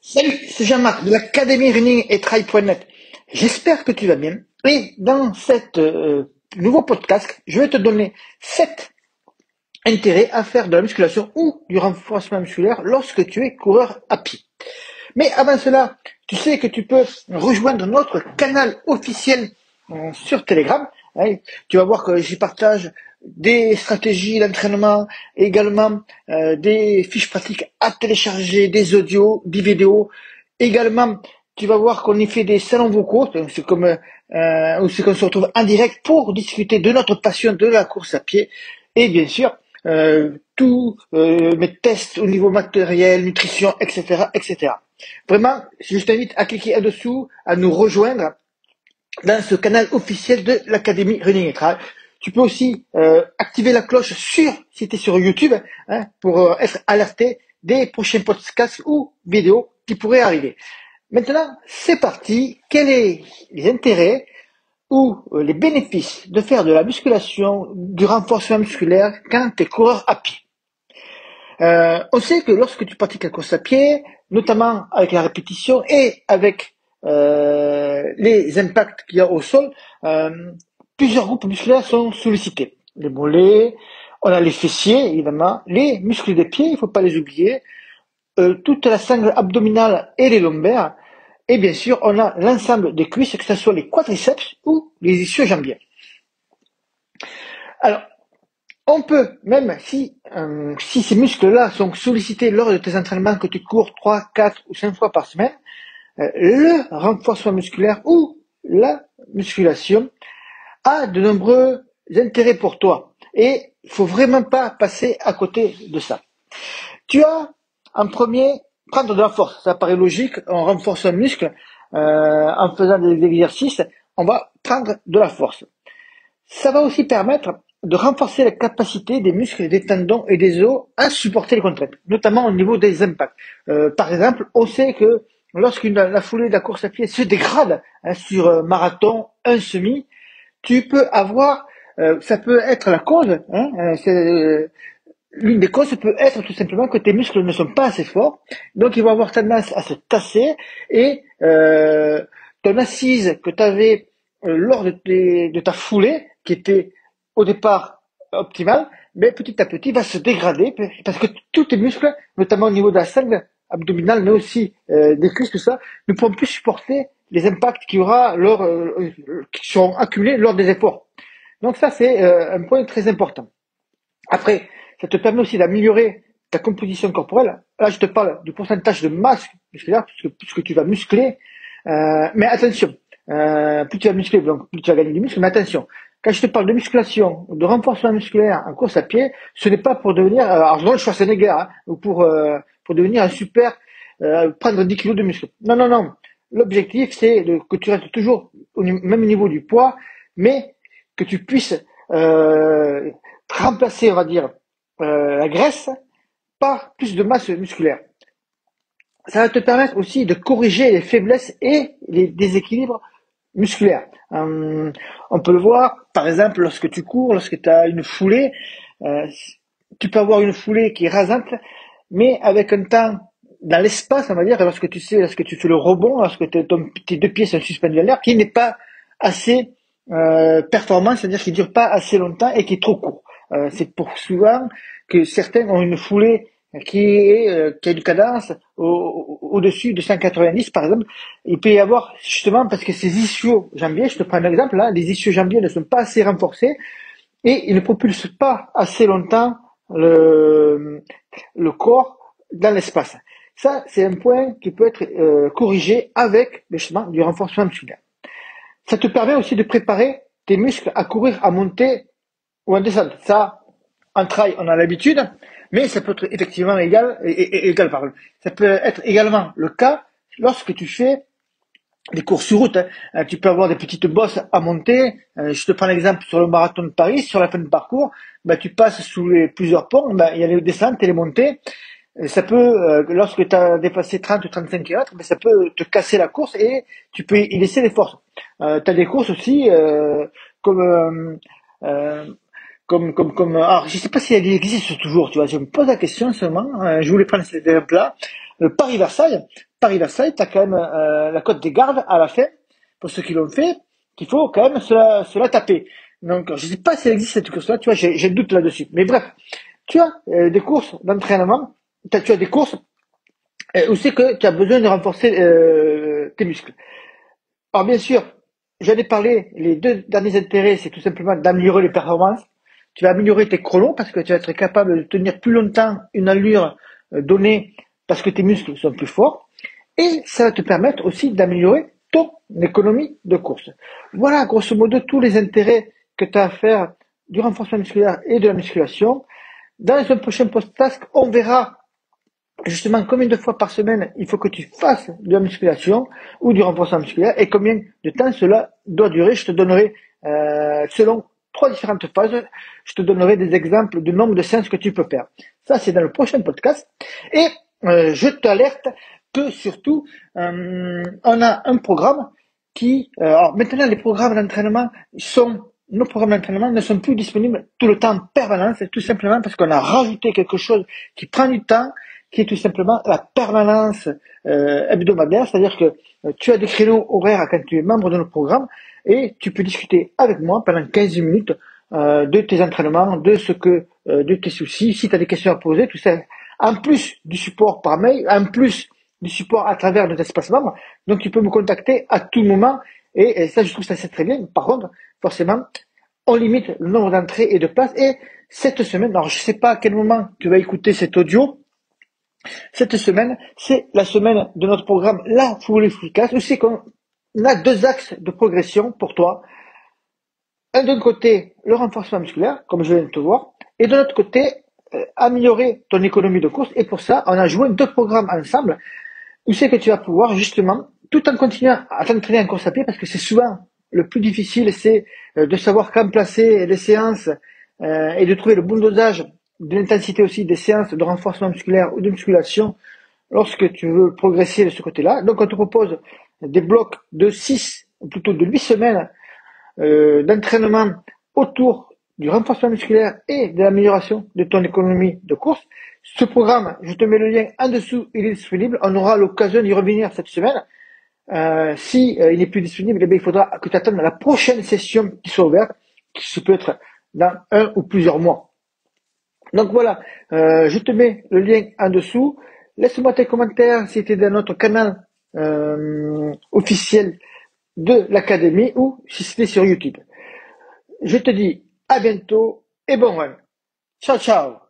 Salut, c'est Jean-Marc de l'Académie Running et Trail.net. J'espère que tu vas bien. Et dans cet nouveau podcast, je vais te donner 7 intérêts à faire de la musculation ou du renforcement musculaire lorsque tu es coureur à pied. Mais avant cela, tu sais que tu peux rejoindre notre canal officiel sur Telegram. Hein. Tu vas voir que j'y partage des stratégies d'entraînement, également des fiches pratiques à télécharger, des audios, des vidéos. Également, tu vas voir qu'on y fait des salons vocaux, c'est comme où c'est qu'on se retrouve en direct pour discuter de notre passion de la course à pied. Et bien sûr, tous mes tests au niveau matériel, nutrition, etc., etc. Vraiment, je t'invite à cliquer en-dessous, à nous rejoindre dans ce canal officiel de l'Académie Running et Trail. Tu peux aussi activer la cloche si tu es sur YouTube, hein, pour être alerté des prochains podcasts ou vidéos qui pourraient arriver. Maintenant, c'est parti. Quels sont les intérêts ou les bénéfices de faire de la musculation, du renforcement musculaire quand tu es coureur à pied? On sait que lorsque tu pratiques la course à pied, notamment avec la répétition et avec les impacts qu'il y a au sol, plusieurs groupes musculaires sont sollicités. Les mollets, on a les fessiers, évidemment, les muscles des pieds, il ne faut pas les oublier, toute la sangle abdominale et les lombaires, et bien sûr, on a l'ensemble des cuisses, que ce soit les quadriceps ou les ischio-jambiers. Alors, on peut, même si ces muscles-là sont sollicités lors de tes entraînements, que tu cours 3, 4 ou 5 fois par semaine, le renforcement musculaire ou la musculation a de nombreux intérêts pour toi. Et il faut vraiment pas passer à côté de ça. Tu as, en premier, prendre de la force. Ça paraît logique, on renforce un muscle en faisant des exercices, on va prendre de la force. Ça va aussi permettre de renforcer la capacité des muscles, des tendons et des os à supporter les contraintes, notamment au niveau des impacts. Par exemple, on sait que lorsque la foulée de la course à pied se dégrade sur marathon, un semi, tu peux avoir, ça peut être la cause, l'une des causes peut être tout simplement que tes muscles ne sont pas assez forts, donc ils vont avoir tendance à se tasser et ton assise que tu avais lors de ta foulée, qui était au départ optimale, mais petit à petit va se dégrader parce que tous tes muscles, notamment au niveau de la sangle abdominale, mais aussi des cuisses, tout ça, ne pourront plus supporter les impacts qu'il y aura qui seront accumulés lors des efforts. Donc ça, c'est un point très important. Après, ça te permet aussi d'améliorer ta composition corporelle. Là, je te parle du pourcentage de masse musculaire, puisque tu vas muscler. Mais attention, plus tu vas muscler, donc plus tu vas gagner du muscle. Mais attention, quand je te parle de musculation, de renforcement musculaire en course à pied, ce n'est pas pour devenir Arnold Schwarzenegger, hein, ou pour devenir un super, prendre 10 kilos de muscle. Non, non, non. L'objectif, c'est que tu restes toujours au même niveau du poids, mais que tu puisses remplacer, on va dire, la graisse par plus de masse musculaire. Ça va te permettre aussi de corriger les faiblesses et les déséquilibres musculaires. On peut le voir, par exemple, lorsque tu cours, lorsque tu as une foulée, tu peux avoir une foulée qui est rasante, mais avec un temps dans l'espace, on va dire, lorsque tu fais le rebond, lorsque tes deux pieds sont suspendus en l'air, qui n'est pas assez performant, c'est-à-dire qui ne dure pas assez longtemps et qui est trop court. C'est pour souvent que certains ont une foulée qui a une cadence au-dessus de 190 par exemple. Il peut y avoir justement parce que ces ischio-jambiers, je te prends un exemple là, les ischio-jambiers ne sont pas assez renforcés et ils ne propulsent pas assez longtemps le corps dans l'espace. Ça, c'est un point qui peut être corrigé avec justement du renforcement musculaire. Ça te permet aussi de préparer tes muscles à courir, à monter ou en descente. Ça, en trail, on a l'habitude, mais ça peut être effectivement égal. Ça peut être également le cas lorsque tu fais des courses sur route. Tu peux avoir des petites bosses à monter. Je te prends l'exemple sur le marathon de Paris, sur la fin de parcours, tu passes sous plusieurs ponts, il y a les descentes et les montées. Ça peut, lorsque tu as dépassé 30 ou 35 km, ça peut te casser la course et tu peux y laisser des forces. Tu as des courses aussi comme alors je sais pas si elle existe toujours, tu vois, je me pose la question seulement, je voulais prendre cet exemple-là. le Paris-Versailles. Paris-Versailles, tu as quand même la Côte des Gardes à la fin, pour ceux qui l'ont fait, qu'il faut quand même se la taper. Donc, je sais pas si elle existe cette course-là, tu vois, j'ai le doute là-dessus. Mais bref, tu as des courses d'entraînement, tu as des courses où c'est que tu as besoin de renforcer tes muscles. Alors bien sûr, j'en ai parlé, les deux derniers intérêts, c'est tout simplement d'améliorer les performances. Tu vas améliorer tes chronos parce que tu vas être capable de tenir plus longtemps une allure donnée parce que tes muscles sont plus forts. Et ça va te permettre aussi d'améliorer ton économie de course. Voilà, grosso modo, tous les intérêts que tu as à faire du renforcement musculaire et de la musculation. Dans un prochain post-task, on verra justement combien de fois par semaine il faut que tu fasses de la musculation ou du renforcement musculaire et combien de temps cela doit durer. Je te donnerai, selon 3 différentes phases, je te donnerai des exemples du nombre de séances que tu peux faire. Ça, c'est dans le prochain podcast. Et je t'alerte que surtout, on a un programme qui... alors maintenant, les programmes d'entraînement nos programmes d'entraînement ne sont plus disponibles tout le temps en permanence, tout simplement parce qu'on a rajouté quelque chose qui prend du temps, qui est tout simplement la permanence hebdomadaire, c'est-à-dire que tu as des créneaux horaires quand tu es membre de notre programme et tu peux discuter avec moi pendant 15 minutes de tes entraînements, de tes soucis, si tu as des questions à poser, tout ça, en plus du support par mail, en plus du support à travers notre espace membre. Donc tu peux me contacter à tout moment et ça, je trouve ça c'est très bien. Par contre, forcément, on limite le nombre d'entrées et de places. Et cette semaine, alors je sais pas à quel moment tu vas écouter cet audio, cette semaine, c'est la semaine de notre programme La Foulée Efficace, où c'est qu'on a 2 axes de progression pour toi. Un d'un côté, le renforcement musculaire, comme je viens de te voir, et de l'autre côté, améliorer ton économie de course. Et pour ça, on a joué 2 programmes ensemble, où c'est que tu vas pouvoir justement, tout en continuant à t'entraîner en course à pied, parce que c'est souvent le plus difficile, c'est de savoir quand placer les séances et de trouver le bon dosage de l'intensité aussi des séances de renforcement musculaire ou de musculation lorsque tu veux progresser de ce côté-là. Donc on te propose des blocs de 6, ou plutôt de 8 semaines d'entraînement autour du renforcement musculaire et de l'amélioration de ton économie de course. Ce programme, je te mets le lien en dessous, il est disponible. On aura l'occasion d'y revenir cette semaine. Si il n'est plus disponible, eh bien, il faudra que tu attendes la prochaine session qui soit ouverte, qui peut être dans 1 ou plusieurs mois. Donc voilà, je te mets le lien en dessous. Laisse-moi tes commentaires si tu es dans notre canal officiel de l'académie ou si c'était sur YouTube. Je te dis à bientôt et bon run. Ciao, ciao.